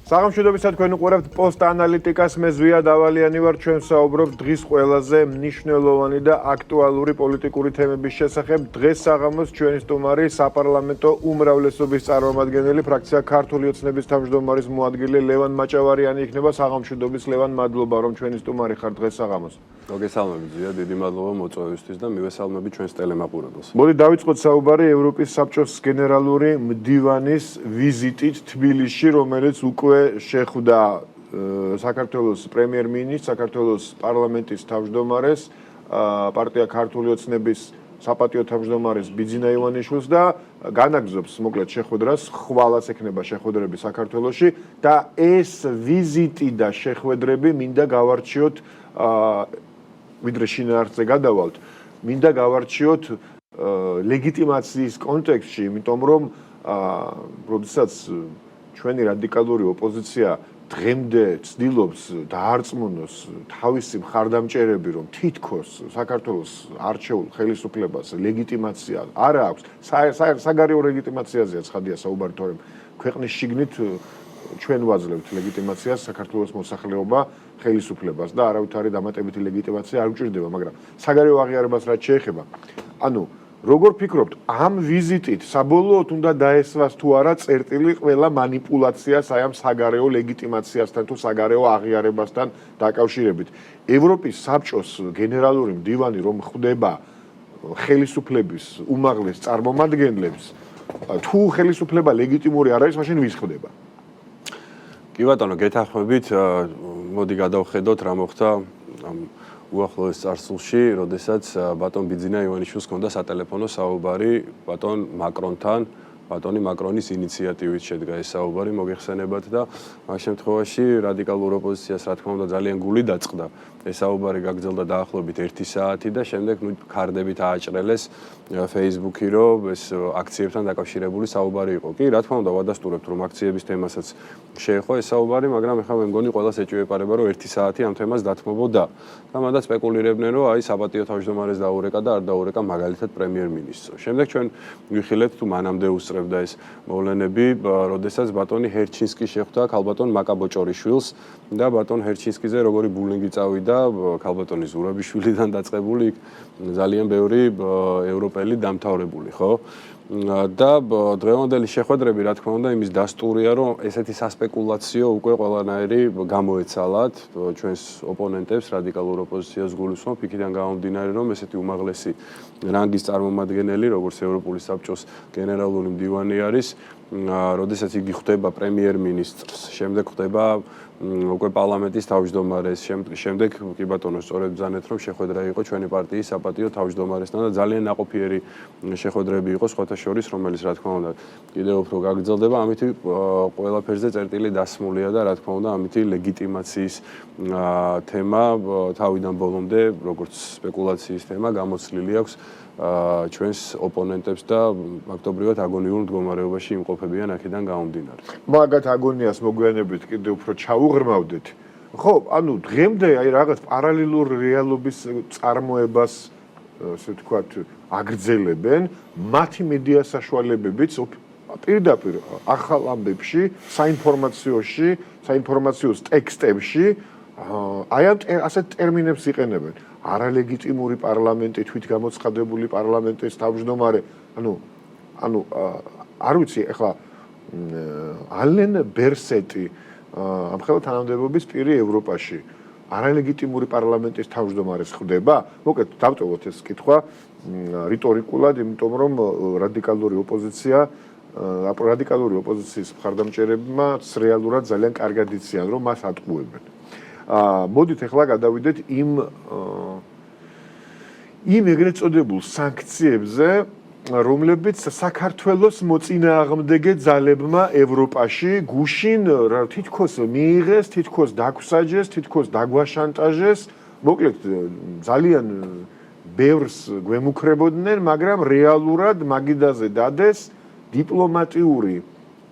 საღამოშიდობისა თქვენ უყურებთ პოსტ ანალიტიკას მე ზვია დავალიანი ვარ ჩვენ საუბრობთ დღის ყველაზე მნიშვნელოვანი და აქტუალური პოლიტიკური თემების შესახებ დღეს საღამოს ჩვენი სტუმარი საპარლამენტო უმრავლესობის წარმომადგენელი ფრაქცია ქართული ოცნების თავმჯდომარის მოადგილე ლევან მაჭავარიანი იქნება საღამოშიდობის ლევან მადლობა რომ ჩვენი სტუმარი ხარ დღეს საღამოს მოგესალმებით ზვია დიდი მადლობა მოწვევისთვის და მივესალმებით ჩვენს ტელემაყურებელს მოდი დავიწყოთ საუბარი ევროპის საბჭოს გენერალური მდივანის ვიზიტით თბილისში რომელიც უკვე შეხვდა საქართველოს პრემიერ-მინისტრს, საქართველოს პარლამენტის თავმჯდომარეს, პარტია ქართული ოცნების საპატიო თავმჯდომარეს ბიძინა ივანიშვილს და განაგზობს მოკლედ შეხვედრას, ხვალაც ექნება შეხვედრები საქართველოში და ეს ვიზიტი და შეხვედრები მინდა გავარჩიოთ ვიდრე შინაარსზე გადავალთ, მინდა გავარჩიოთ ლეგიტიმაციის კონტექსტში, იმიტომ რომ როდესაც ჩვენი რადიკალური ოპოზიცია დღემდე ცდილობს დაარწმუნოს თავისი მხარდამჭერები, რომ თითქოს საქართველოს არჩეულ ხელისუფლებას ლეგიტიმაცია არ აქვს, საგარეო ლეგიტიმაციაზეა ცხადია საუბარი, თორემ ქვეყნის შიგნით ჩვენ ვაძლევთ ლეგიტიმაციას საქართველოს მოსახლეობა ხელისუფლებას და არავითარი დამატებითი ლეგიტიმაცია არ უჭირდება, მაგრამ საგარეო აღიარებას რაც შეეხება, ანუ როგორ ფიქრობთ, ამ ვიზიტით საბოლოოდ უნდა დაესვას თუ არა წერტილი ყველა მანიპულაციას აი ამ საგარეო ლეგიტიმაციასთან თუ საგარეო აღიარებასთან დაკავშირებით. ევროპის საბჭოს გენერალური მდივანი რომ ხვდება ხელისუფლების უმაღლეს წარმომადგენლებს, თუ ხელისუფლება ლეგიტიმური არ არის, მაშინ ვის ხვდება? კი ბატონო, გეთანხმებით, მოდი გადავხედოთ რა მოხდა უახლოეს წარსულში, როდესაც ბატონ ბიძინა ივანიშვილს ჰქონდა სატელეფონო საუბარი ბატონ მაკრონთან, ბატონი მაკრონის ინიციატივით შედგა ეს საუბარი, მოგეხსენებათ და ამ შემთხვევაში რადიკალურ ოპოზიციას რა თქმა უნდა ძალიან გული დაწყდა. ეს საუბარი გაგრძელდა დაახლოებით 1 საათი და შემდეგ ქარდებით ააჭრელეს Facebook-ი, რომ ეს აქციებთან დაკავშირებული საუბარი იყო. კი, რა თქმა უნდა, ვადასტურებთ, რომ აქციების თემასაც შეეხო ეს საუბარი, მაგრამ ეხლა მე მგონი ყველას ეჭვეპარება, რომ 1 საათი ამ თემას დათმობოდა. და მანდ სპეკულირებდნენ, რომ აი საპატიო თავმჯდომარეს დაურეკა და არ დაურეკა მაგალითად პრემიერ-მინისტრს. შემდეგ ჩვენ ვიხილეთ თუ მანამდე უსწრებდა ეს მოვლენები, როდესაც ბატონი ჰერჩინსკი შეხვდა ქალბატონ მაკაბოჭორიშვილს და ბატონ ჰერჩინსკიზე როგორი ბულინგი წავიდა ქალბატონი ზურაბიშვილიდან დაწყებული იქ ძალიან ბევრი ევროპელი დამთავრებული, ხო? და დღევანდელი შეხვედრები, რა თქმა უნდა, იმის დასტურია, რომ ესეთი სასპეკულაციო უკვე ყველანაირი გამოეცალათ ჩვენს ოპონენტებს, რადიკალურ ოპოზიციას გულისხმობ, იქიდან გამომდინარე, რომ ესეთი უმაღლესი რანგის წარმომადგენელი, როგორც ევროპული საბჭოს გენერალური მდივანი არის, როდესაც იგი ხვდება პრემიერ-მინისტრს, შემდეგ ხვდება უკვე პარლამენტის თავმჯდომარეს, შემდეგ კი ბატონო, სწორედ ბრძანეთ, რომ შეხვედრა იყო ჩვენი პარტიის საპატიო თავმჯდომარესთან და ძალიან ნაყოფიერი შეხვედრები იყო სხვათა შორის, რომელიც რა თქმა უნდა კიდევ უფრო გაგრძელდება, ამით ყველაფერზე წერტილი დასმულია და რა თქმა უნდა ამით ლეგიტიმაციის თემა თავიდან ბოლომდე, როგორც სპეკულაციის თემა გამოცლილი აქვს ჩვენს ოპონენტებს და ფაქტობრივად აგონიურ მდგომარეობაში იმყოფებიან აქედან გამომდინარე. მაგათ აგონიას მოგვიანებით კიდევ უფრო ჩაუღრმავდეთ. ხო, ანუ დღემდე აი რაღაც პარალელურ რეალობის წარმოებას, ასე ვთქვათ, აგრძელებენ მათი მედია საშუალებებიც პირდაპირ ახალ ამბებში, საინფორმაციო ტექსტებში აი ამ ასეთ ტერმინებს იყენებენ. არალეგიტიმური პარლამენტი, თვითგამოცხადებული პარლამენტის თავმჯდომარე, ანუ არ ვიცი, ეხლა ალენ ბერსეტი ამხელა თანამდებობის პირი ევროპაში არალეგიტიმური პარლამენტის თავმჯდომარეს ხვდება? მოკლედ დავტოვოთ ეს კითხვა რიტორიკულად, იმიტომ რომ რადიკალური ოპოზიციის მხარდამჭერებმა რეალურად ძალიან კარგად იციან, რომ მას ატყუებენ. მოდით ახლა გადავიდეთ იმ ეგრეთ წოდებულ სანქციებზე, რომლებიც საქართველოს მოწინააღმდეგე ძალებმა ევროპაში გუშინ თითქოს მიიღეს, თითქოს დაგვსაჯეს, თითქოს დაგვაშანტაჟეს, მოკლედ ძალიან ბევრს გვემუქრებოდნენ, მაგრამ რეალურად მაგიდაზე დადეს დიპლომატიური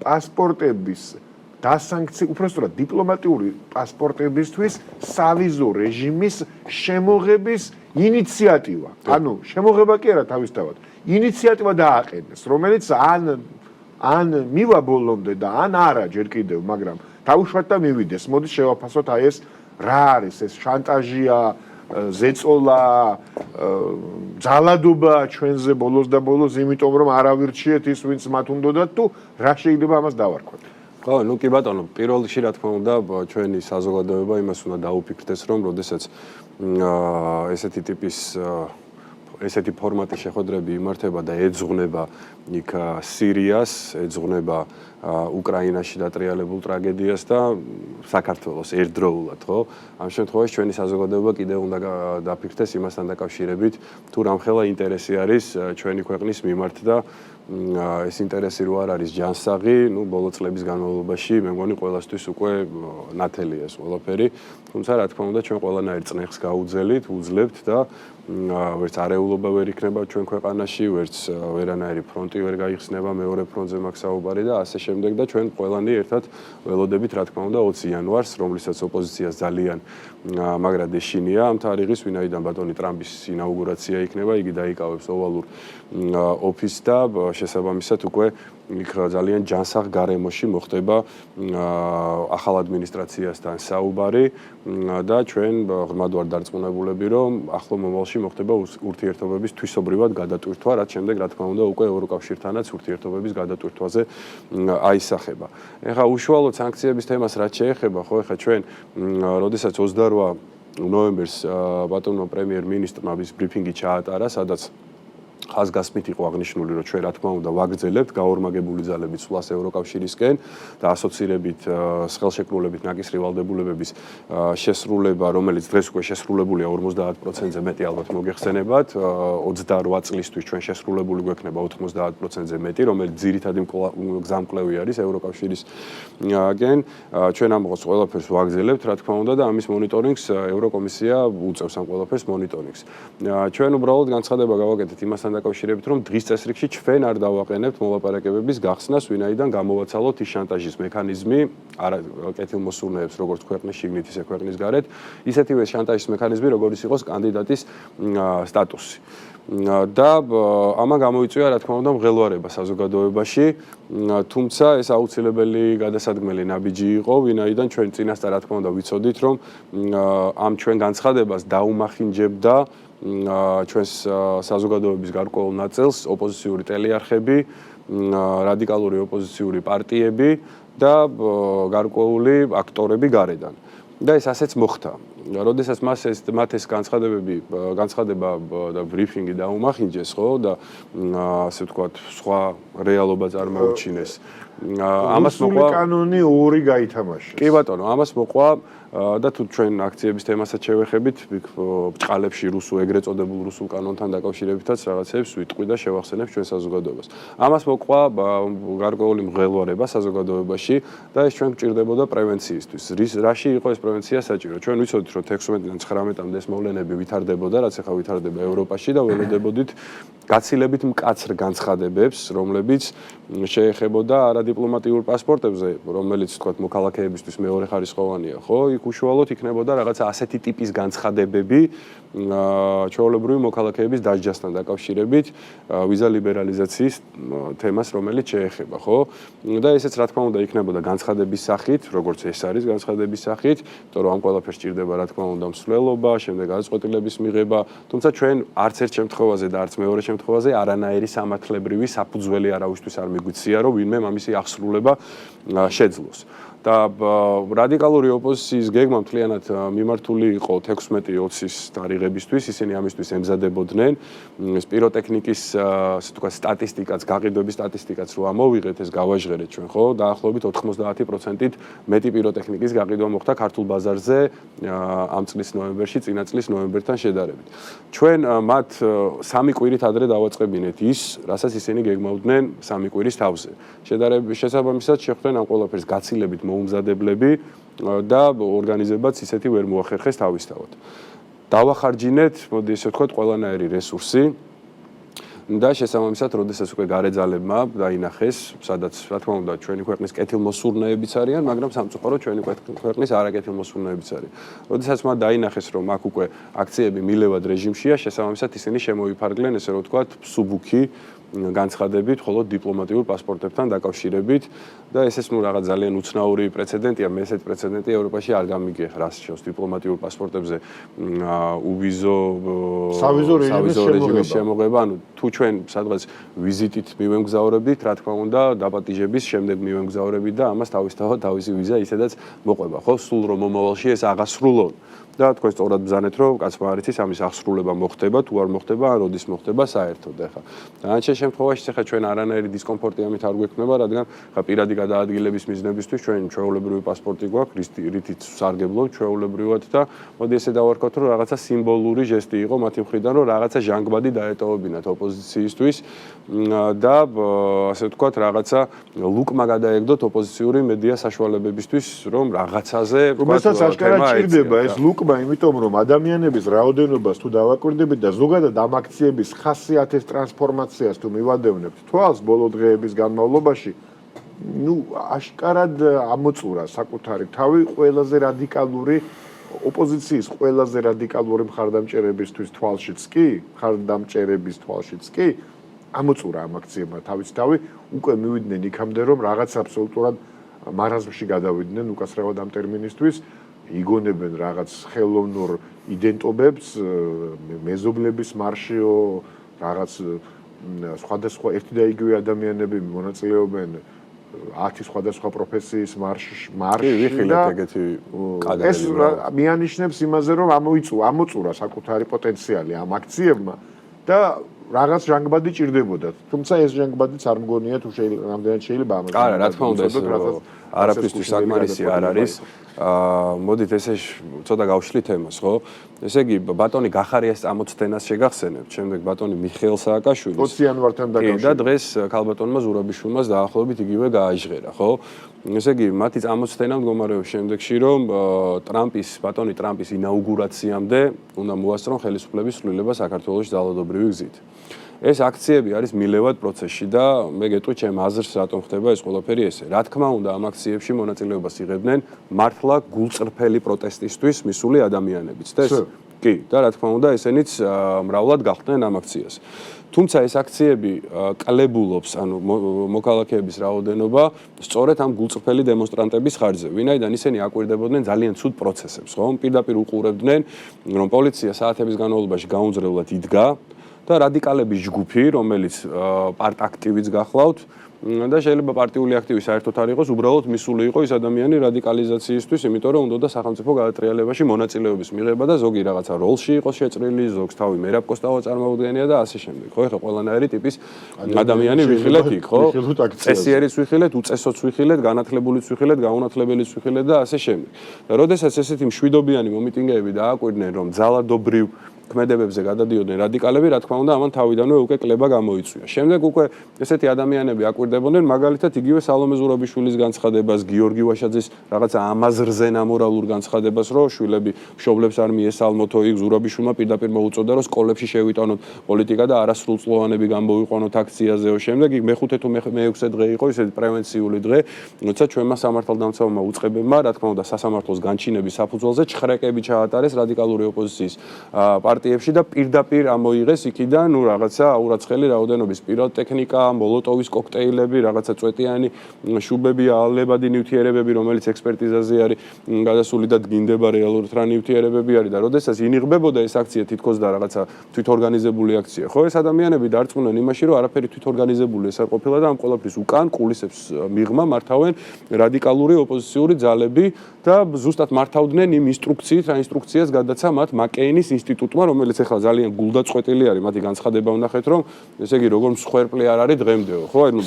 პასპორტების უпростоრად დიპლომატიური პასპორტებისთვის სავიზო რეჟიმის შემოღების ინიციატივა. ანუ შემოღება კი არა თავისთავად, ინიციატივა დააყენეს, რომელიც ან მივა ბოლომდე და ან არა ჯერ კიდევ, მაგრამ დავუშვათ და მივიდეს. მოდი შევაფასოთ აი ეს რა არის ეს შანტაჟია, ზეწოლა, ძალადობა ჩვენზე ბოლოს და ბოლოს, იმიტომ რომ არავინ რჩიეთ ის, ვინც მათ უნდათ თუ რა შეიძლება ამას დავარქვათ. ხო, ნუ კი ბატონო, პირველ რიგში რა თქმა უნდა, ჩვენი საზოგადოება იმას უნდა დაუფიქრდეს, რომ როდესაც ესეთი ტიპის ესეთი ფორმატის შეხვედრები იმართება და ეძღვნება იქ სირიას, ეძღვნება უკრაინაში დატრიალებულ ტრაგედიას და საქართველოს ერთდროულად, ხო? ამ შემთხვევაში ჩვენი საზოგადოება კიდევ უნდა დაფიქრდეს იმასთან დაკავშირებით, თუ რამხელა ინტერესი არის ჩვენი ქვეყნის მიმართ და ეს ინტერესი რო არ არის ჯანსაღი, ნუ ბოლო წლების განმავლობაში მე მგონი ყველასთვის უკვე ნათელია ეს ყველაფერი. თუმცა რა თქმა უნდა ჩვენ ყველანაირ წნეხს გაუძელით, უძლებთ და ვერც არეულობა ვერ იქნება ჩვენ ქვეყანაში, ვერც ვერანაირი ფრონტი ვერ გაიხსნება, მეორე ფრონტზე მაქვს საუბარი და ასე შემდეგ და ჩვენ ყველანი ერთად ველოდებით რა თქმა უნდა 20 იანვარს, რომლითაც ოპოზიციას ძალიან მაგრად ეშინია ამ თარიღის, ვინაიდან ბატონი ტრამპის ინაუგურაცია იქნება, იგი დაიკავებს ოვალურ ოფისს და შესაბამისად უკვე იქ ძალიან ჯანსაღ გარემოში მოხდება ახალ ადმინისტრაციასთან საუბარი და ჩვენ ღრმად ვარ დარწმუნებულები, რომ ახლო მომავალში მოხდება ურთიერთობების თვისობრივად გადატვირთვა, რაც შემდეგ რა თქმა უნდა უკვე ევროკავშირთანაც ურთიერთობების გადატვირთვაზე აისახება. ეხლა უშუალოდ სანქციების თემას რაც შეეხება, ხო, ეხლა ჩვენ როდესაც 28 ნოემბერს ბატონმა პრემიერ-მინისტრმა ის ბრიფინგი ჩაატარა, სადაც ხაზგასმით იყო აღნიშნული, რომ ჩვენ რა თქმა უნდა ვაგრძელებთ გაორმაგებული ძალების სვლას ევროკავშირისკენ და ასოცირებით ხელშეკრულებით ნაკისრი ვალდებულებების შესრულება, რომელიც დღეს უკვე შესრულებულია 50%-ზე მეტი ალბათ მოგეხსენებათ, 28 წლისთვის ჩვენ შესრულებული გვექნება 90%-ზე მეტი, რომელიც ძირითადი გზამკვლევი არის ევროკავშირისგენ. ჩვენ ამ ყველაფერს ვაგრძელებთ, რა თქმა უნდა და ამის მონიტორინგს ევროკომისია უწევს ამ ყველაფერს მონიტორინგს. ჩვენ უბრალოდ განცხადება გავაკეთეთ იმასთან დაკავშირებით, რომ დღის წესრიგში ჩვენ არ დავაყენებთ მოლაპარაკებების გახსნას, ვინაიდან გამოვაცალოთ ის შანტაჟის მექანიზმი, არა კეთილმოსურნეებს, როგორც ქვეყნის შიგნით, ისე ქვეყნის გარეთ, ისეთივე შანტაჟის მექანიზმი, როგორც იყოს კანდიდატის სტატუსი. და ამან გამოიწვია, რა თქმა უნდა, მღელვარება საზოგადოებაში, თუმცა ეს აუცილებელი გადასადგმელი ნაბიჯი იყო, ვინაიდან ჩვენ წინასწარ, რა თქმა უნდა, ვიცოდით, რომ ამ ჩვენ განცხადებას დაუმახინჯებდა ჩვენს საზოგადოების გარკვეულ ნაწილს ოპოზიციური ტელეარხები, რადიკალური ოპოზიციური პარტიები და გარკვეული აქტორები გარედან. და ეს ასეც მოხდა. როდესაც მათ ეს განცხადება და ბრიფინგი დაუმახინჯეს, ხო, და ასე ვთქვათ, სხვა რეალობა წარმოუჩინეს. ამას მოყვა კანონი 2 გაითამაშეს. კი ბატონო, ამას მოყვა და თუ ჩვენ აქციების თემასაც შევეხებით, ბჭყალებში ეგრეთ წოდებულ რუსულ კანონთან დაკავშირებითაც რაღაცებს ვიტყვი და შევახსენებ ჩვენ საზოგადოებას. ამას მოყვა გარკვეული მღელვარება საზოგადოებაში და ეს ჩვენ გვჭირდებოდა პრევენციისთვის. რაში იყო ეს პრევენცია საჭირო? ჩვენ ვიცოდით, რომ 16-დან 19-მდე ეს მოვლენები ვითარდებოდა, რაც ახლა ვითარდება ევროპაში და ველოდებოდით გაცილებით მკაცრ განცხადებებს, რომლებიც შეეხებოდა არადიპლომატიურ პასპორტებზე, რომელიც თქვათ მოქალაქეებისთვის მეორეხარისხოვანია, ხო? იქ უშუალოდ იქნებოდა რაღაცა ასეთი ტიპის განცხადებები ჩვეულებრივი მოქალაქეების დასჯასთან დაკავშირებით, ვიზა ლიბერალიზაციის თემას, რომელიც შეეხება, ხო? და ესეც რა თქმა უნდა იქნებოდა განცხადების სახით, როგორც ეს არის განცხადების სახით, იმიტომ რომ ამ ყველაფერს ჭირდება რა თქმა უნდა მსვლელობა, შემდეგ გადაწყვეტილების მიღება, თუმცა ჩვენ არც ერთ შემთხვევაზე და არც მეორე შემთხვევაზე არანაირი სამართლებრივი საფუძველი არავისთვის არ მიგვიცია, რომ ვინმე ამისი აღსრულება შეძლოს. და რადიკალური ოპოზიციის გეგმა მთლიანად მიმართული იყო 16-20-ის თარიღებისთვის, ისინი ამისთვის ემზადებოდნენ. ეს პიროტექნიკის, ასე ვთქვათ, სტატისტიკაც, გაყიდვების სტატისტიკაც რო ამოვიღეთ, ეს გავაჟღერეთ ჩვენ, ხო? დაახლოებით 90%-ით მეტი პიროტექნიკის გაყიდვა მოხდა ქართულ ბაზარზე ამ წლის ნოემბერში, წინა წლის ნოემბერთან შედარებით. ჩვენ მათ 3 კვირით ადრე დავაწყებინეთ ის, რასაც ისინი გეგმავდნენ 3 კვირის თავზე. შესაბამისად შეხვდნენ ამ ყველაფერს გაცილებით მოუმზადებლები და ორგანიზებაც ისეთი ვერ მოახერხეს თავისთავად. დავახარჯინეთ, მოდი ესე ვთქვათ, ყველანაირი რესურსი და შესაბამისად, როდესაც უკვე გარე ძალებმა დაინახეს, სადაც რა თქმა უნდა ჩვენი ქვეყნის კეთილმოსურნეებიც არიან, მაგრამ სამწუხაროდ ჩვენი ქვეყნის არაკეთილმოსურნეებიც არიან. როდესაც მათ დაინახეს, რომ აქ უკვე აქციები მილევად რეჟიმშია, შესაბამისად ისინი შემოიფარგლენ, ესე რომ ვთქვათ, სუბუქი განცხადებით, ხოლო დიპლომატიურ პასპორტებთან დაკავშირებით და ესეც რაღაც ძალიან უცნაური პრეცედენტია, მე ესეთ პრეცედენტი ევროპაში არ გამიგია, რას შევს დიპლომატიურ პასპორტებზე უვიზო სავიზო რეჟიმის შემოღება, ანუ თუ ჩვენ სადღაც ვიზიტით მივემგზავრებით, რა თქმა უნდა, დაპატიჟების შემდეგ მივემგზავრებით და ამას თავისთავად თავისი ვიზა ისედაც მოყვება, ხო? სულ რომ მომავალში ეს აღასრულონ. და თქვენ სწორად ბრძანეთ, რომ კაცმა არ იცის ამის აღსრულება მოხდება, თუ არ მოხდება, ან როდის მოხდება საერთოდ ახლა. დანარჩენ შემთხვევაში ახლა ჩვენ არანაირი დისკომფორტი ამით არ გვექნება, რადგან ახლა პირადი გადაადგილების მიზნებისთვის ჩვენ ჩვეულებრივი პასპორტი გვაქვს, რითიც სარგებლობთ ჩვეულებრივად და მოდი ესე დავარქოთ, რომ რაღაცა სიმბოლური ჟესტი იყო მათი მხრიდან, რომ რაღაცა ჟანგბადი დაეტოვებინათ ოპოზიციისთვის და ასე ვთქვათ, რაღაცა ლუკმა გადაეგდოთ ოპოზიციური მედია საშუალებებისთვის, რომ რაღაცაზე რომელსაც აშკარად ჭირდება ეს ლუკმა, იმიტომ რომ ადამიანების რაოდენობას თუ დავაკვირდებით და ზოგადად ამ აქციების ხასიათის ტრანსფორმაციას თუ მივადევნებთ თვალს ბოლო დღეების განმავლობაში, აშკარად ამოწურა საკუთარი თავი ყველაზე რადიკალური ოპოზიციის ყველაზე რადიკალური მხარდამჭერებისთვის თვალშიც კი, მხარდამჭერების თვალშიც კი ამოწურა ამ აქციებმა თავის თავი, უკვე მივიდნენ იქამდე, რომ რაღაც აბსოლუტურად მარაზმში გადავიდნენ უკაცრავად ამ ტერმინისთვის, იგონებენ რაღაც ხელოვნურ იდენტობებს, მეზობლების მარშიო, რაღაც სხვადასხვა ერთი და იგივე ადამიანები მონაწილეობენ 10 სხვადასხვა პროფესიის მარშში და ეს მიანიშნებს იმაზე, რომ ამოწურა საკუთარი პოტენციალი ამ აქციებმა და რაღაც ჟანგბადი ჭირდებოდათ. თუმცა ეს ჟანგბადიც არ მგონია თუ რამდენად შეიძლება ამას. არა, რა თქმა უნდა, ეს არაფრისთვის საკმარისი არ არის. მოდით ესე ცოტა გავშლით თემას, ხო? ესე იგი, ბატონი გახარიას წამოწთენას შეგახსენებთ, შემდეგ ბატონი მიხეილ სააკაშვილის 20 იანვართან დაკავშირებით. და დღეს ქალბატონმა ზურაბიშვილმას დაახლოებით იგივე გააჟღერა, ხო? ესე იგი, მათი წამოწთენა მდგომარეობს შემდეგში, რომ ბატონი ტრამპის ინაუგურაციამდე უნდა მოასწრონ ხელისუფლების ცვლილება საქართველოში ძალადობრივი გზით. ეს აქციები არის მილევად პროცესში და მე გეტყვით ჩემ აზრს რატომ ხდება ეს ყველაფერი ესე. რა თქმა უნდა, ამ აქციებში მონაწილეობას იღებდნენ მართლა გულწრფელი პროტესტისთვის მისული ადამიანებიც. და ეს კი, და რა თქმა უნდა, ესენიც მრავლად გახდნენ ამ აქციას. თუმცა ეს აქციები კლებულობს, ანუ მოქალაქეების რაოდენობა სწორედ ამ გულწრფელი დემონსტრანტების ხარჯზე, ვინაიდან ისინი აკვირდებოდნენ ძალიან ცუდ პროცესებს, ხო? პირდაპირ უყურებდნენ, რომ პოლიცია საათების განმავლობაში გაუნձრევლად იდგა და რადიკალების ჯგუფი, რომელიც პარტაქტივიც გახლავთ და შეიძლება პარტიული აქტივი საერთოდ არ იყოს, უბრალოდ მისული იყო ის ადამიანი რადიკალიზაციისთვის, იმიტომ რომ უნდოდა სახელმწიფო გადატრიალებაში მონაწილეობის მიღება და ზოგი რაღაცა როლში იყოს შეჭრილი, ზოგს თავი მერაბკოსტავა წარმოუდგენია და ასე შემდეგ. ხო, ეხლა ყველანაირი ტიპის ადამიანი ვიხილეთ იქ, ხო? წესიერიც ვიხილეთ, უწესოც ვიხილეთ, განათლებულიც ვიხილეთ, გაუნათლებელიც ვიხილეთ და ასე შემდეგ. და როდესაც ესეთი მშვიდობიანი მომიტინგეები დააკვირდნენ, რომ ძალადობრივ ქმედებებზე გადადიოდნენ რადიკალები, რა თქმა უნდა, ამან თავიდანვე უკვე კლება გამოიწვია. შემდეგ უკვე ესეთი ადამიანები აკვირდებოდნენ, მაგალითად, იგივე სალომე ზურაბიშვილის განცხადებას, გიორგი ვაშაძის რაღაცა ამაზრზე ნამორალურ განცხადებას, რომ შვილები მშობლებს არ მიესალმოთო, იქ ზურაბიშვილმა პირდაპირ მოუწოდა, რომ სკოლებში შევიტანოთ პოლიტიკა და არასრულწლოვანები გამოვიყვანოთ აქციაზეო. შემდეგ იქ მეხუთე თუ მეექვსე დღე იყო ესეთი პრევენციული დღე, როცა ჩვენმა სამართალდამცავმა უწყებებმა, რა თქმა უნდა, სასამართლოს განჩინების საფუძველზე ჩხრეკები ჩაატარეს რადიკალური ოპოზიციის პარტიებში და პირდაპირ ამოიღეს იქიდან, რაღაცა აურაცხელი რაოდენობის პიროტექნიკა, მოლოტოვის კოქტეილები, რაღაცა წვეტიანი შუბები, ალებადი ნივთიერებები, რომელიც ექსპერტიზაზე არის გადასული და დგინდება რეალურად რა ნივთიერებები არის და როდესაც ინიღბებოდა ეს აქცია თითქოს და რაღაცა თვითორგანიზებული აქცია. ხო, ეს ადამიანები დარწმუნდნენ იმაში, რომ არაფერი თვითორგანიზებული ეს არ ყოფილა და ამ ყველაფრის უკან კულისებს მიღმა მართავენ რადიკალური ოპოზიციური ძალები და ზუსტად მართავდნენ იმ ინსტრუქციით, რა ინსტრუქციას გადაცა მათ მაკეინის ინსტიტუტმა, რომელიც ახლა ძალიან გულდაწყვეტილი არის, მათი განცხადება ვნახეთ, რომ ესე იგი როგორ მსხვერპლი არ არის დღემდეო, ხო? ანუ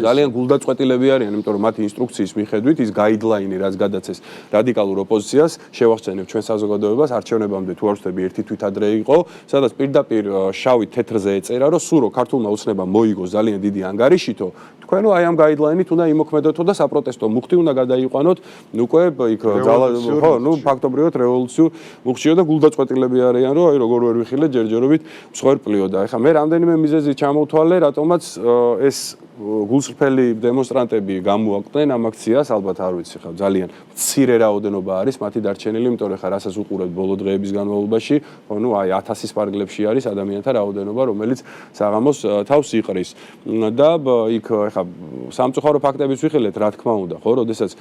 ძალიან გულდაწყვეტილები არიან, იმიტომ რომ მათი ინსტრუქციის მიხედვით ის გაიდლაინი, რაც გადაცეს რადიკალურ ოპოზიციას, შევახსენებ ჩვენ საზოგადოებას, არჩევნებამდე თუ არ ვთქვი, ერთი თვით ადრე იყო, სადაც პირდაპირ შავი თეთრზე ეწერა, რომ სურო ქართულმა ოცნებამ მოიგოს ძალიან დიდი ანგარიშითო, თქვენო აი ამ გაიდლაინით უნდა იმოქმედოთო და საპროტესტო მუხტი უნდა გადაიყვანოთ, უკვე იქ ხო, ფაქტობრივად რევოლუციურ მუხტიო და გულდაწყვეტილები არიან, რომ აი როგორ ვერ ვიხილეთ ჯერჯერობით მსხვერპლიო და ეხლა მე რამდენიმე მიზეზი ჩამოვთვალე, რატომაც ეს გულწრფელი დემონსტრანტები გამოაკვდნენ ამ აქციას, ალბათ არ ვიცი ხა ძალიან მცირე რაოდენობა არის მათი დარჩენილი, იმიტომ რომ ხა რასაც უყურებთ ბოლო დღეების განმავლობაში, ხო ნუ აი 1000-ის პარკლებში არის ადამიანთა რაოდენობა, რომელიც საღამოს თავს იყრის. და იქ ხა სამწუხარო ფაქტებიც ვიხილეთ, რა თქმა უნდა, ხო, როდესაც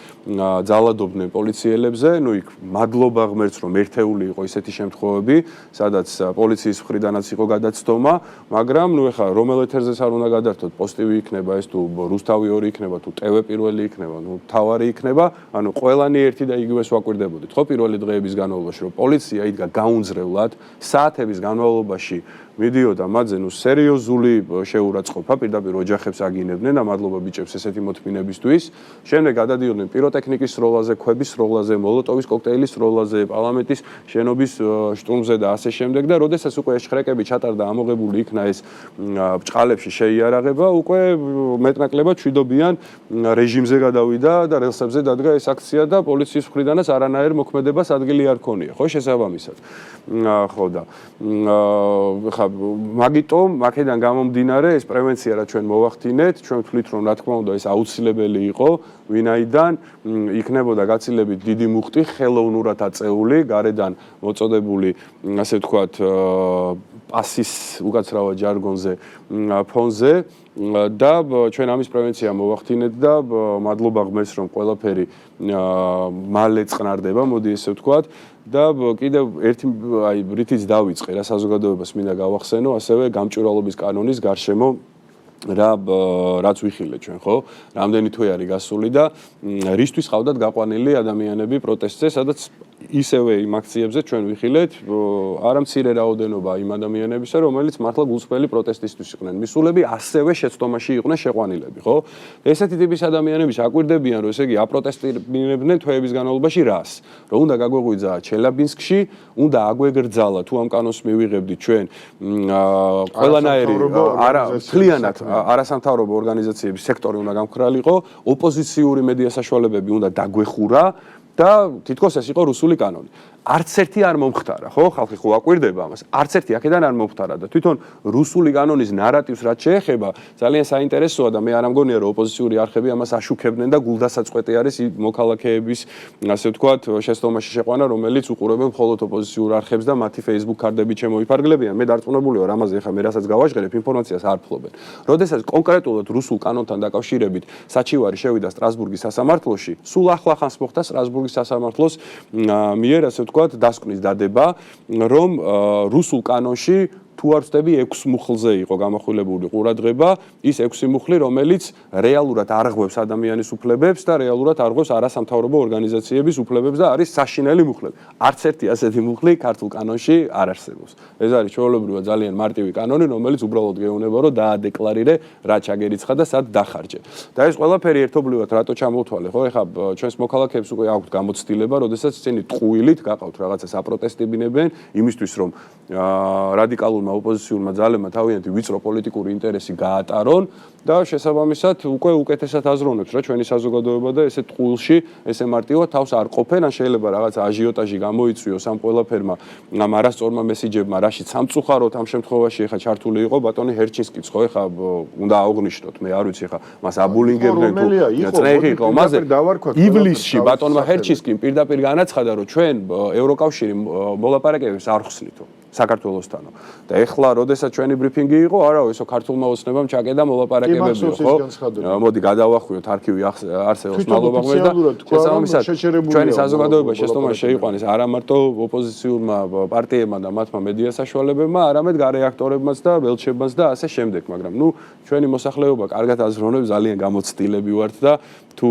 ძალადობდნენ პოლიციელებზე, ნუ იქ მადლობა ღმერთს, რომ ერთეული იყო ისეთი შემთხვევები, სადაც პოლიციის მხრიდანაც იყო გადაცდომა, მაგრამ ნუ ხა რომელ ეთერზეც არ უნდა გადართოთ, პოსტივი იქნება ეს თუ რუსთავი 2 იქნება თუ ტევ პირველი იქნება, ნუ თავარი იქნება, ანუ ყველანი ერთი და იგივეს ვაკვირდებოდით, ხო, პირველი დღეების განმავლობაში, რომ პოლიცია იდგა გაუნძრევლად, საათების განმავლობაში მიდიოდა მათზე ნუ სერიოზული შეურაცხყოფა, პირდაპირ ოჯახებს აგინებდნენ და მადლობა ბიჭებს ესეთი მოთმინებისთვის. შემდეგ გადადიოდნენ პიროტექნიკის სროლაზე, ქვების სროლაზე, მოლოტოვის კოქტეილის სროლაზე, პარლამენტის შენობის შტურმზე და ასე შემდეგ და როდესაც უკვე ეს შხრეკები ჩატარდა, ამოღებული იქნა ეს ბჭყალებში შეიარაღება, უკვე მეტნაკლებად ჩვიდობიან რეჟიმზე გადავიდა და რელსებზე დადგა ეს აქცია და პოლიციის მხრიდანაც არანაირ მოქმედებას ადგილი არ ქონია, ხო, შესაბამისად. ხო და მაგიტომ აქედან გამომდინარე ეს პრევენცია რა ჩვენ მოვახდინეთ, ჩვენ ვთვლით რომ რა თქმა უნდა ეს აუცილებელი იყო, ვინაიდან იქნებოდა გაცილებით დიდი მუხტი ხელოვნურად აწეული, გარედან მოწოდებული, ასე ვთქვათ, პასის უკაცრავად ჟარგონზე ფონზე და ჩვენ ამის პრევენცია მოვახდინეთ და მადლობა ღმერთს რომ ყველაფერი მალე წყნარდება, მოდი ესე ვთქვათ. და კიდევ ერთი აი რითიც დავიწყე რა საზოგადოებას მინდა გავახსენო, ასევე გამჭვირვალობის კანონის გარშემო რაც ვიხილეთ ჩვენ, ხო? რამდენი თვე არის გასული და რისთვის ყავდათ გაყვანილი ადამიანები პროტესტზე, სადაც ისევე იმ აქციებზე ჩვენ ვიხილეთ არა მცირე რაოდენობა იმ ადამიანებისა, რომელიც მართლა გულწრფელი პროტესტისთვის იყვნენ. მისულები ასევე შეცდომაში იყვნენ შეყვანილები, ხო? ესეთი ტიპის ადამიანები აკვირდებიან, რომ ესე იგი აპროტესტირებდნენ თვეების განმავლობაში რას? რომ უნდა გაგვეღვიძა ჩელაბინსკში, უნდა აგვეგრძალა თუ ამ კანონს მივიღებდით ჩვენ ყველანაირი არა მთლიანად არასამთავრობო ორგანიზაციების სექტორი უნდა გამხრალიყო, ოპოზიციური მედია საშუალებები უნდა დაგვეხურა და თითქოს ეს იყო რუსული კანონი. არც ერთი არ მომხდარა, ხო? ხალხი ხო აკვირდება ამას. არც ერთი აქედან არ მომხდარა და თვითონ რუსული კანონის ნარატივს რაც შეეხება, ძალიან საინტერესოა და მე არ ამგონია რომ ოპოზიციური არხები ამას აშუქებდნენ და გულდასაწყვეტი არის მოქალაქეების, ასე ვთქვათ, შეცდომაში შეყვანა, რომელიც უყურებენ მხოლოდ ოპოზიციურ არხებს და მათი Facebook ქარდები შემოიფარგლებიან. მე დარწმუნებული ვარ ამაზე, ხა მე რასაც გავაჟღერებ, ინფორმაციას არ ფლობენ. როდესაც კონკრეტულად რუსულ კანონთან დაკავშირებით საჩივარი შევიდა სტრასბურგის სასამართლოში, სულ ახლა ხანს მოხდა სტრასბურგის სასამართლოს მიერ, ასე ვთქვათ, დასკვნის დადება, რომ რუსულ კანონში თუ არ ვწდები 6 მუხლზე იყო გამახვილებული ყურადღება, ის 6 მუხლი, რომელიც რეალურად არღვევს ადამიანის უფლებებს და რეალურად არღვევს არასამთავრობო ორგანიზაციების უფლებებს და არის საშინელი მუხლები. არც ერთი ასეთი მუხლი ქართულ კანონში არ არსებობს. ეს არის ჩვეულებრივად ძალიან მარტივი კანონი, რომელიც უბრალოდ გეუბნება, რომ დაადეკლარირე, რა ჩაგერიცხა და სად დახარჯე. და ეს ყველაფერი ერთობლივად რატო ჩამოვთვალე, ხო? ეხლა ჩვენს მოქალაქეებს უკვე აქვთ გამოცდილება, როდესაც ისინი ტყუილით გაყავთ რაღაცას აპროტესტებინებენ იმისთვის, რომ რადიკალურმა ოპოზიციურმა ძალებმა თავიანთი ვიწრო პოლიტიკური ინტერესი გაატარონ და შესაბამისად უკვე უკეთესად აზროვნებს რა ჩვენი საზოგადოება და ესე ტყუილში, ესე მარტივად თავს არ ყოფენ, ან შეიძლება რაღაც აჟიოტაჟი გამოიწვიოს ამ ყველაფერმა, ამ არასწორმა მესიჯებმა, რაშიც სამწუხაროდ ამ შემთხვევაში ეხა ჩართული იყო ბატონი ჰერჩინსკიც, ხო, ეხა უნდა აღვნიშნოთ, მე არ ვიცი ეხა მას აბულინგებდნენ თუ წნეხი იყო მასე. ივლისში ბატონმა ჰერჩინსკიმ პირდაპირ განაცხადა, რომ ჩვენ ევროკავშირი მოლაპარაკებებს არ ხსნითო საქართველოსთანო. და ეხლა, როდესაც ჩვენი ბრიფინგი იყო, არაო, ესო ქართულმა ოცნებამ ჩაკედა მოლაპარაკებებიო, ხო? მოდი გადავახვიოთ არქივი არსებობს მადლობა ღმერთს და შესაბამისად ჩვენი საზოგადოება შეცდომაში შეიყვანეს არა მარტო ოპოზიციურმა პარტიებმა და მათმა მედია საშუალებებმა, არამედ გარე აქტორებმაც და ველჩებმაც და ასე შემდეგ, მაგრამ ნუ ჩვენი მოსახლეობა კარგად აზროვნებს, ძალიან გამოცდილები ვართ და თუ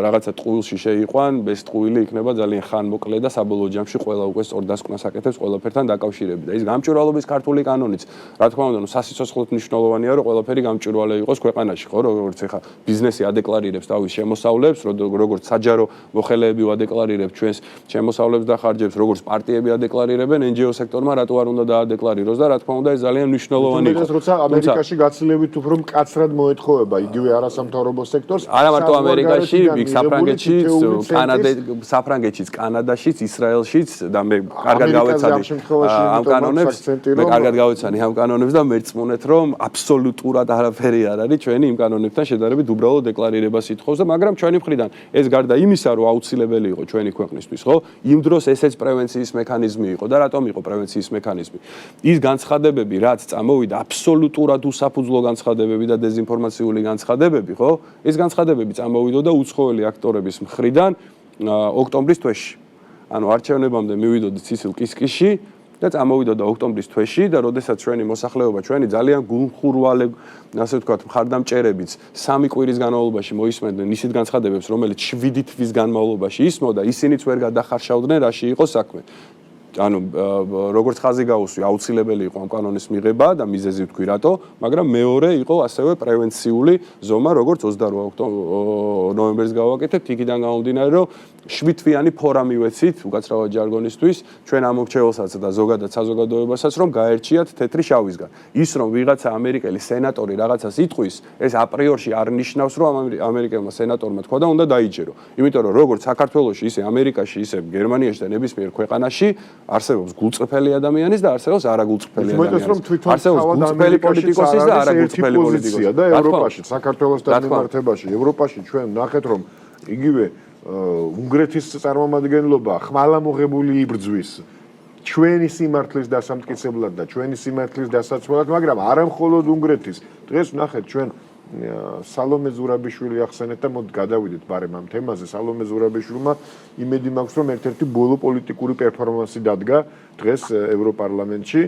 რაღაცა ტყუილში შეიყვან, ეს ტყუილი იქნება ძალიან ხანმოკლე და საბოლოო ჯამში ყველა უკვე სწორ დასკვნას აკეთებს ყველაფერთან დაკავშირებით. და ის გამჭვირვალობის ქართული კანონიც, რა თქმა უნდა, სასიცოცხლოდ მნიშვნელოვანია, რომ ყველაფერი გამჭვირვალე იყოს ქვეყანაში, ხო, როგორც ეხა ბიზნესი ადეკლარირებს თავის შემოსავლებს, როგორც საჯარო მოხელეები ვადეკლარირებთ ჩვენს შემოსავლებს და ხარჯებს, როგორც პარტიები ადეკლარირებენ, NGO სექტორმა რატო არ უნდა დაადეკლარიროს და რა თქმა უნდა, ეს ძალიან მნიშვნელოვანი იყო. როცა ამერიკაში გაცილებით უფრო მკაცრად მოეთხოვება იგივე არასამთავრობო სექტორს, არა მარტო ამერიკაში, იქ საფრანგეთშიც, კანადაშიც, ისრაელშიც და მე კარგად გავეცადი ამ კანონებს, მე კარგად გავიცანი ამ კანონებს და მერწმუნეთ, რომ აბსოლუტურად არაფერი არ არის ჩვენი იმ კანონებთან შედარებით, უბრალოდ დეკლარირებას ითხოვს და მაგრამ ჩვენი მხრიდან ეს გარდა იმისა, რომ აუცილებელი იყო ჩვენი ქვეყნისთვის, ხო? იმ დროს ესეც პრევენციის მექანიზმი იყო და რატომ იყო პრევენციის მექანიზმი? ის განცხადებები, რაც წამოვიდა, აბსოლუტურად უსაფუძვლო განცხადებები და დეზინფორმაციული განცხადებები, ხო? ეს განცხადებები წამოვიდოდა უცხოელი აქტორების მხრიდან ოქტომბრის თვეში. ანუ არჩევნებამდე მივიდოდი ციცილ კისკიში და წამოვიდოდა ოქტომბრის თვეში და როდესაც ჩვენი მოსახლეობა, ჩვენი ძალიან გულმხურვალე, ასე ვთქვათ, მხარდამჭერებიც 3 კვირის განმავლობაში მოისმენდნენ ისეთ განცხადებებს, რომელიც 7 თვის განმავლობაში ისმოდა, ისინიც ვერ გადახარშავდნენ, რაში იყო საქმე. ანუ როგორც ხაზი გაუსვი, აუცილებელი იყო ამ კანონის მიღება და მიზეზი ვთქვი რატო, მაგრამ მეორე იყო ასევე პრევენციული ზომა, როგორც 28 ნოემბერს გავაკეთებთ, იქიდან გამომდინარე, რომ 7 თვიანი ფორამი ვეცით, უკაცრავად ჟარგონისთვის, ჩვენ ამორჩეველსაც და ზოგადად საზოგადოებასაც, რომ გაერჩიათ თეთრი შავისგან. ის რომ ვიღაცა ამერიკელი სენატორი რაღაცას იტყვის, ეს აპრიორში არ ნიშნავს, რომ ამერიკელმა სენატორმა თქვა და უნდა დაიჯერო. იმიტომ რომ როგორც საქართველოში, ისე ამერიკაში, ისე გერმანიაში და ნებისმიერ ქვეყანაში არსებობს გულწრფელი ადამიანის და არსებობს არაგულწრფელი ადამიანის. არსებობს გულწრფელი პოლიტიკოსის და არაგულწრფელი პოლიტიკოსის. და ევროპაში, საქართველოსთან მიმართებაში, ევროპაში ჩვენ ნახეთ, რომ იგივე უნგრეთის წარმომადგენლობა ხმალამოღებული იბრძვის ჩვენი სიმართლის დასამტკიცებლად და ჩვენი სიმართლის დასაცმელად, მაგრამ არა მხოლოდ უნგრეთის. დღეს ნახეთ ჩვენ სალომე ზურაბიშვილი ახსენეთ და მოდ გადავიდეთ ბარემ ამ თემაზე. სალომე ზურაბიშვილმა იმედი მაქვს, რომ ერთ-ერთი ბოლო პოლიტიკური პერფორმანსი დადგა დღეს ევროპარლამენტში.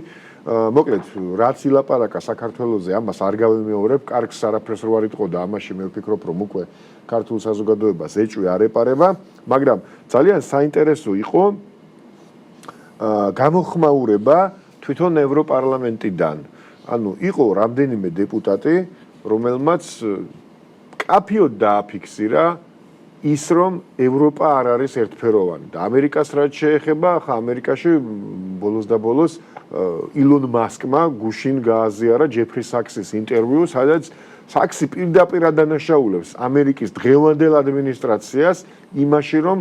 მოკლედ, რაც ილაპარაკა საქართველოზე, ამას არ გავიმეორებ, კარგს არაფერს რო არ იტყოდა, ამაში მე ვფიქრობ, რომ უკვე ქართულ საზოგადოებას ეჭვი არ ეპარება, მაგრამ ძალიან საინტერესო იყო გამოხმაურება თვითონ ევროპარლამენტიდან. ანუ იყო რამდენიმე დეპუტატი, რომელმაც კაფიოდ დააფიქსირა ის, რომ ევროპა არ არის ერთფეროვანი და ამერიკას რაც შეეხება, ხა ამერიკაში ბოლოს და ბოლოს ილონ მასკმა გუშინ გააზიარა ჯეფრი საქსის ინტერვიუ, სადაც საქსი პირდაპირ ადანაშაულებს ამერიკის დღევანდელ ადმინისტრაციას იმაში, რომ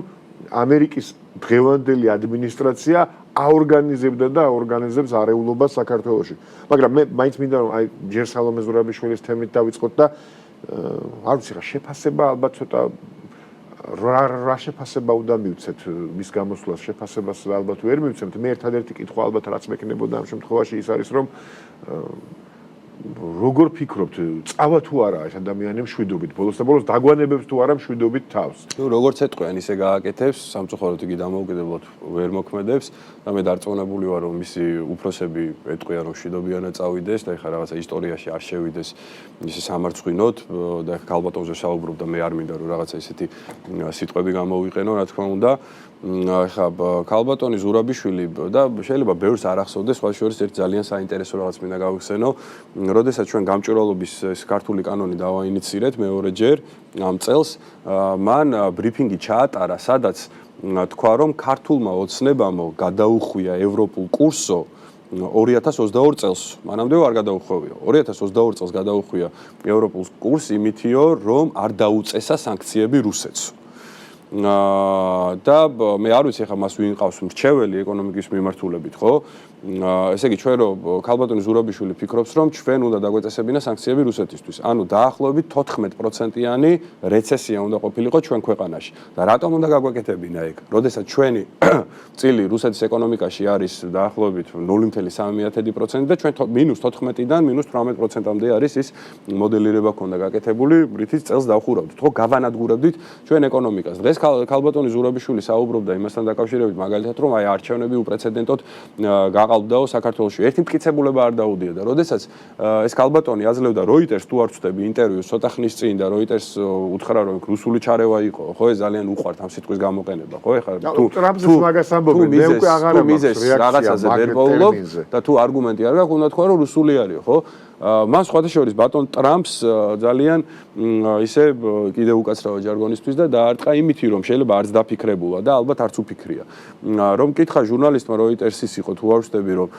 ამერიკის დღევანდელი ადმინისტრაცია აორგანიზებდა და აორგანიზებს არეულობას საქართველოში. მაგრამ მე მაინც მინდა რომ აი ჯერ სალომე ზურაბიშვილის თემით დავიწყოთ და არ ვიცი რა შეფასება ალბათ ცოტა რა შეფასება უნდა მივცეთ მის გამოსვლას შეფასებას ალბათ ვერ მივცემთ. მე ერთადერთი კითხვა ალბათ რაც მექნებოდა ამ შემთხვევაში ის არის რომ როგორ ფიქრობთ, წავა თუ არა ეს ადამიანი მშვიდობით, ბოლოს და ბოლოს დაგვანებებს თუ არა მშვიდობით თავს? ნუ როგორც ეთყვიან, ისე გააკეთებს, სამწუხაროდ იგი დამოუკიდებლად ვერ მოქმედებს და მე დარწმუნებული ვარ, რომ მისი უფროსები ეთყვიან, რომ მშვიდობიანად წავიდეს და ეხლა რაღაცა ისტორიაში არ შევიდეს ისე სამარცხვინოდ და ეხლა ქალბატონზე საუბრობ და მე არ მინდა რომ რაღაცა ისეთი სიტყვები გამოვიყენო, რა თქმა უნდა. ეხლა ქალბატონი ზურაბიშვილი და შეიძლება ბევრს არ ახსოვდეს, სხვა შორის ერთ ძალიან საინტერესო რაღაც მინდა გავიხსენო. როდესაც ჩვენ გამჭვირვალობის ეს ქართული კანონი დავაინიცირეთ მეორეჯერ ამ წელს, მან ბრიფინგი ჩაატარა, სადაც თქვა, რომ ქართულმა ოცნებამო გადაუხვია ევროპულ კურსო 2022 წელს, მანამდე არ გადაუხვევია. 2022 წელს გადაუხვია ევროპულ კურს იმითიო, რომ არ დაუწესა სანქციები რუსეთს. და მე არ ვიცი ახლა მას ვინ ყავს მრჩეველი ეკონომიკის მიმართულებით, ხო? ესე იგი ჩვენ რომ ქალბატონი ზურაბიშვილი ფიქრობს, რომ ჩვენ უნდა დაგვეწესებინა სანქციები რუსეთისთვის. ანუ დაახლოებით 14%-იანი რეცესია უნდა ყოფილიყო ჩვენ ქვეყანაში. და რატომ უნდა გაგვეკეთებინა ეგ? როდესაც ჩვენი წილი რუსეთის ეკონომიკაში არის დაახლოებით 0.3% და ჩვენ -14-დან -18%-მდე არის ის მოდელირება ქონდა გაკეთებული, რითიც წელს დავხურავდით, ხო, გავანადგურებდით ჩვენ ეკონომიკას. დღეს ქალბატონი ზურაბიშვილი საუბრობდა იმასთან დაკავშირებით, მაგალითად, რომ აი არჩევნები უპრეცედენტოდ გაყალბდაო საქართველოში. ერთი მტკიცებულება არ დაუდიოდა. როდესაც ეს ქალბატონი აძლევდა Reuters თუ არ ვწდები ინტერვიუს ცოტა ხნის წინ და Reuters უთხრა რომ რუსული ჩარევა იყო, ხო, ეს ძალიან უყვართ ამ სიტყვის გამოყენება, ხო, ეხლა თუ ტრამპს მაგას ამბობენ, მე უკვე აღარ მაქვს რაღაცაზე ვერ პოულობ და თუ არგუმენტი არ გაქვს, უნდა თქვა რომ რუსული არისო, ხო? მან სხვათა შორის ბატონ ტრამპს ძალიან ისე კიდევ უკაცრავად ჟარგონისთვის და დაარტყა იმითი რომ შეიძლება არც დაფიქრებულა და ალბათ არც უფიქრია. რომ კითხა ჟურნალისტმა Reuters-ის იყო თუ არ ვწდები რომ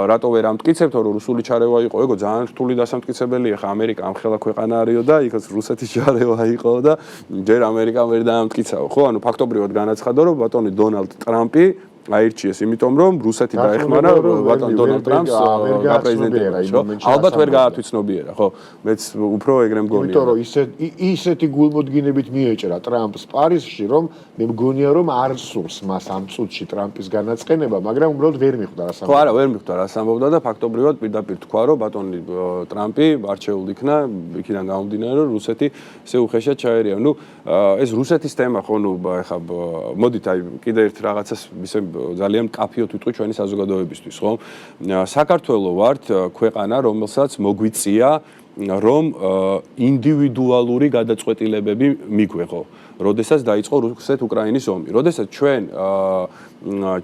რატო ვერ ამტკიცებთო რომ რუსული ჩარევა იყო, ეგო ძალიან რთული დასამტკიცებელია, ხა ამერიკა ამხელა ქვეყანა არისო და იქაც რუსეთის ჩარევა იყო და ჯერ ამერიკამ ვერ დაამტკიცაო, ხო? ანუ ფაქტობრივად განაცხადა რომ ბატონი დონალდ ტრამპი აირჩიეს, იმიტომ რომ რუსეთი დაეხმარა ბატონ დონალდ ტრამპს გაპრეზიდენტებაში. ალბათ ვერ გაათვიცნობიერა, ხო? მეც უფრო ეგრე მგონია. იმიტომ რომ ისეთი გულმოდგინებით მიეჭრა ტრამპს პარიზში, რომ მე მგონია რომ არ სურს მას ამ წუთში ტრამპის განაწყენება, მაგრამ უბრალოდ ვერ მიხვდა რას ამბობდა. ხო, არა, ვერ მიხვდა რას ამბობდა და ფაქტობრივად პირდაპირ თქვა, რომ ბატონი ტრამპი არჩეულ იქნა, იქიდან გამომდინარე, რომ რუსეთი ესე უხეშად ჩაერია. ნუ ეს რუსეთის თემა ხო, ნუ ეხა მოდით აი კიდე ერთ რაღაცას ისე ძალიან მკაფიოდ ვიტყვი ჩვენი საზოგადოებისთვის, ხო? საქართველო ვართ ქვეყანა, რომელსაც მოგვიწია რომ ინდივიდუალური გადაწყვეტილებები მიგვეღო. როდესაც დაიწყო რუსეთ-უკრაინის ომი. როდესაც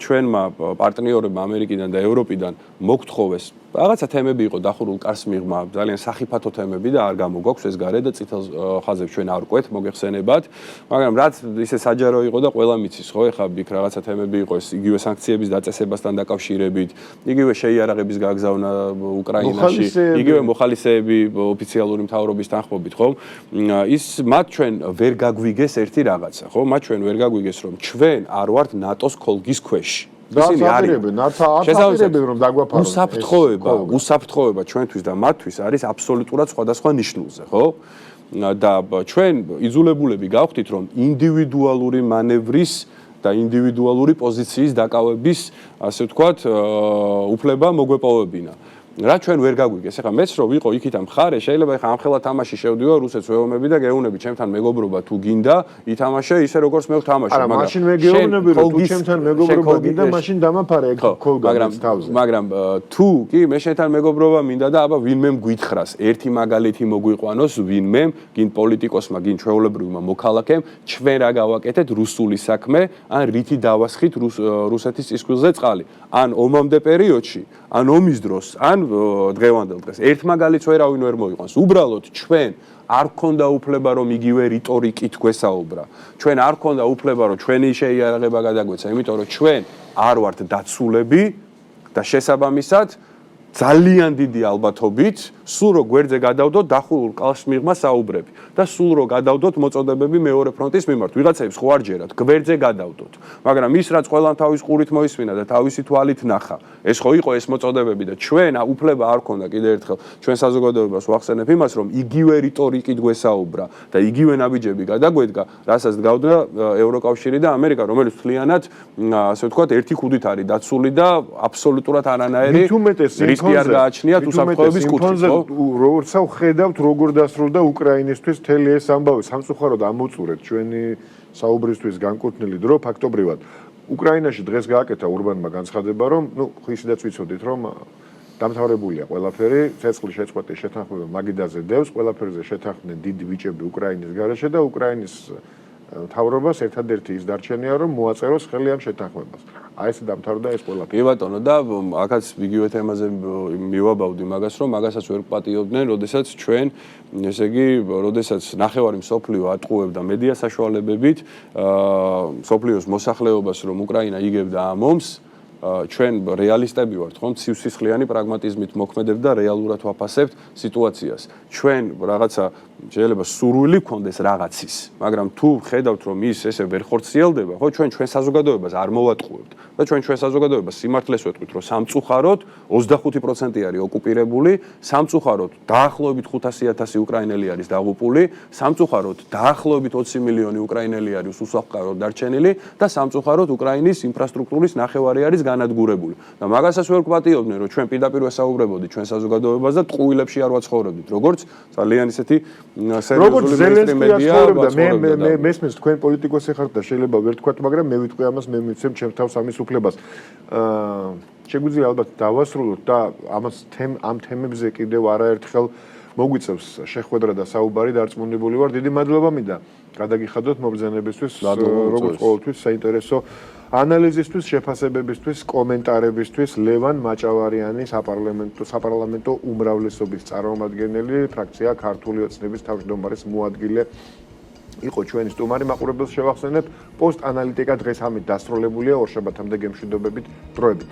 ჩვენმა პარტნიორებმა ამერიკიდან და ევროპიდან მოგთხოვეს რაღაცა თემები იყო დახურულ კარს მიღმა, ძალიან სახიფათო თემები და არ გამოგვაქვს ეს გარე და წითელ ხაზებს ჩვენ არ ყვეთ, მოგეხსენებათ, მაგრამ რაც ისე საჯარო იყო და ყველა მიცის, ხო, ეხლა იქ რაღაცა თემები იყო ეს იგივე სანქციების დაწესებასთან დაკავშირებით, იგივე შეიარაღების გაგზავნა უკრაინაში, იგივე მოხალისეები ოფიციალური მთავრობის თანხმობით, ხო? ის მათ ჩვენ ვერ გაგვიგეს ერთი რაღაცა, ხო? მათ ჩვენ ვერ გაგვიგეს რომ ჩვენ არ ვართ ნატოს ქოლგის ქვეშ. ისინი არიან, აფერებენ რომ დაგვაფარო. უსაფრთხოება ჩვენთვის და მათთვის არის აბსოლუტურად სხვადასხვა ნიშნულზე, ხო? და ჩვენ იძულებულები გავხდით რომ ინდივიდუალური მანევრის და ინდივიდუალური პოზიციის დაკავების, ასე ვთქვათ, უფლება მოგვეპოვებინა. რა ჩვენ ვერ გაგვიგეს. ეხლა მეც რო ვიყო იქიდან მხარე, შეიძლება ეხლა ამხელა თამაში შევდივარ რუსეთს ვეომები და გეუბნები ჩემთან მეგობრობა თუ გინდა, ითამაშე ისე როგორც მე ვთამაშე, მაგრამ მაშინ მე გეუბნები რომ თუ ჩემთან მეგობრობა გინდა, მაშინ დამაფარე ეგ ქოლგას თავზე. მაგრამ თუ კი მე შენთან მეგობრობა მინდა და აბა ვინმე გვითხრას, ერთი მაგალითი მოგვიყვანოს ვინმე, გინ პოლიტიკოსმა, გინ ჩვეულებრივმა მოქალაქემ, ჩვენ რა გავაკეთეთ რუსული საქმე, ან რითი დავასხით რუსეთის წისქვილზე წყალი, ან ომამდე პერიოდში, ან ომის დროს, ან დღევანდელ დღეს. ერთ მაგალითს ვერავინ ვერ მოიყვანს. უბრალოდ ჩვენ არ გქონდა უფლება რომ იგივე რიტორიკით გვესაუბრა. ჩვენ არ გქონდა უფლება რომ ჩვენი შეიარაღება გადაგვეცა, იმიტომ რომ ჩვენ არ ვართ დაცულები და შესაბამისად ძალიან დიდი ალბათობით სულ რო გვერდზე გადავდოთ დახურულ კალს მიღმა საუბრები და სულ რო გადავდოთ მოწოდებები მეორე ფრონტის მიმართ. ვიღაცებს ხო არ ჯერათ, გვერდზე გადავდოთ. მაგრამ ის რაც ყველამ თავის ყურით მოისმინა და თავისი თვალით ნახა, ეს ხო იყო ეს მოწოდებები და ჩვენ უფლება არ ქონდა კიდე ერთხელ ჩვენ საზოგადოებას ვახსენებ იმას, რომ იგივე რიტორიკით გვესაუბრა და იგივე ნაბიჯები გადაგვედგა, რასაც გავდა ევროკავშირი და ამერიკა, რომელიც მთლიანად, ასე ვთქვათ, ერთი ხუდით არის დაცული და აბსოლუტურად არანაირი რისკი არ გააჩნიათ უსაფრთხოების კუთხით, ხო? როგორც ხედავთ, როგორ დასრულდა უკრაინისთვის მთელი ეს ამბავი, სამწუხაროდ ამოწურეთ ჩვენი საუბრისთვის განკუთვნილი დრო, ფაქტობრივად. უკრაინაში დღეს გააკეთა ურბანმა განცხადება, რომ, ისედაც ვიცოდით, რომ დამთავრებულია ყველაფერი, ცეცხლის შეწყვეტის შეთანხმება მაგიდაზე დევს, ყველაფერზე შეთანხმდნენ დიდი ბიჭები უკრაინის გარეშე და უკრაინის მთავრობას ერთადერთი ის დარჩენია, რომ მოაწეროს ხელი ამ შეთანხმებას. აი ესე დამთავრდა ეს ყველაფერი. კი ბატონო და აქაც იგივე თემაზე მივაბავდი მაგას, რომ მაგასაც ვერ პატიობდნენ, როდესაც ჩვენ, ესე იგი, როდესაც ნახევარი მსოფლიო ატყუებდა მედია საშუალებებით, მსოფლიოს მოსახლეობას, რომ უკრაინა იგებდა ამ ომს, ჩვენ რეალისტები ვართ, ხომ, ცივსისხლიანი პრაგმატიზმით მოქმედებთ და რეალურად ვაფასებთ სიტუაციას. ჩვენ რაღაცა შეიძლება სურვილი გქონდეს რაღაცის, მაგრამ თუ ხედავთ, რომ ის ესე ვერ ხორციელდება, ხო, ჩვენ საზოგადოებას არ მოვატყუებთ და ჩვენ საზოგადოებას სიმართლეს ვეტყვით, რომ სამწუხაროდ 25% არის ოკუპირებული, სამწუხაროდ დაახლოებით 500,000 უკრაინელი არის დაღუპული, სამწუხაროდ დაახლოებით 20 მილიონი უკრაინელი არის უსახლკაროდ დარჩენილი და სამწუხაროდ უკრაინის ინფრასტრუქტურის ნახევარი არის განადგურებული. და მაგასაც ვერ გვპატიობდნენ, რომ ჩვენ პირდაპირ ვესაუბრებოდით ჩვენ საზოგადოებას და ტყუილებში არ ვაცხოვრებდით, როგორც ძალიან ისეთი როგორც ზელენსკი აცხოვრებდა, მე მესმის თქვენ პოლიტიკოსი ხართ და შეიძლება ვერ თქვათ, მაგრამ მე ვიტყვი ამას, მე მიცემ ჩემ თავს ამის უფლებას. შეგვიძლია ალბათ დავასრულოთ და ამ თემებზე კიდევ არაერთხელ მოგვიწევს შეხვედრა და საუბარი დარწმუნებული ვარ. დიდი მადლობა მინდა გადაგიხადოთ მობრძანებისთვის, როგორც ყოველთვის საინტერესო ანალიზისთვის, შეფასებებისთვის, კომენტარებისთვის ლევან მაჭავარიანი საპარლამენტო უმრავლესობის წარმომადგენელი, ფრაქცია ქართული ოცნების თავმჯდომარის მოადგილე იყო ჩვენი სტუმარი. მაყურებელს შევახსენებ, პოსტ ანალიტიკა დღეს ამით დასრულებულია, ორშაბათამდე გემშვიდობებით, დროებით.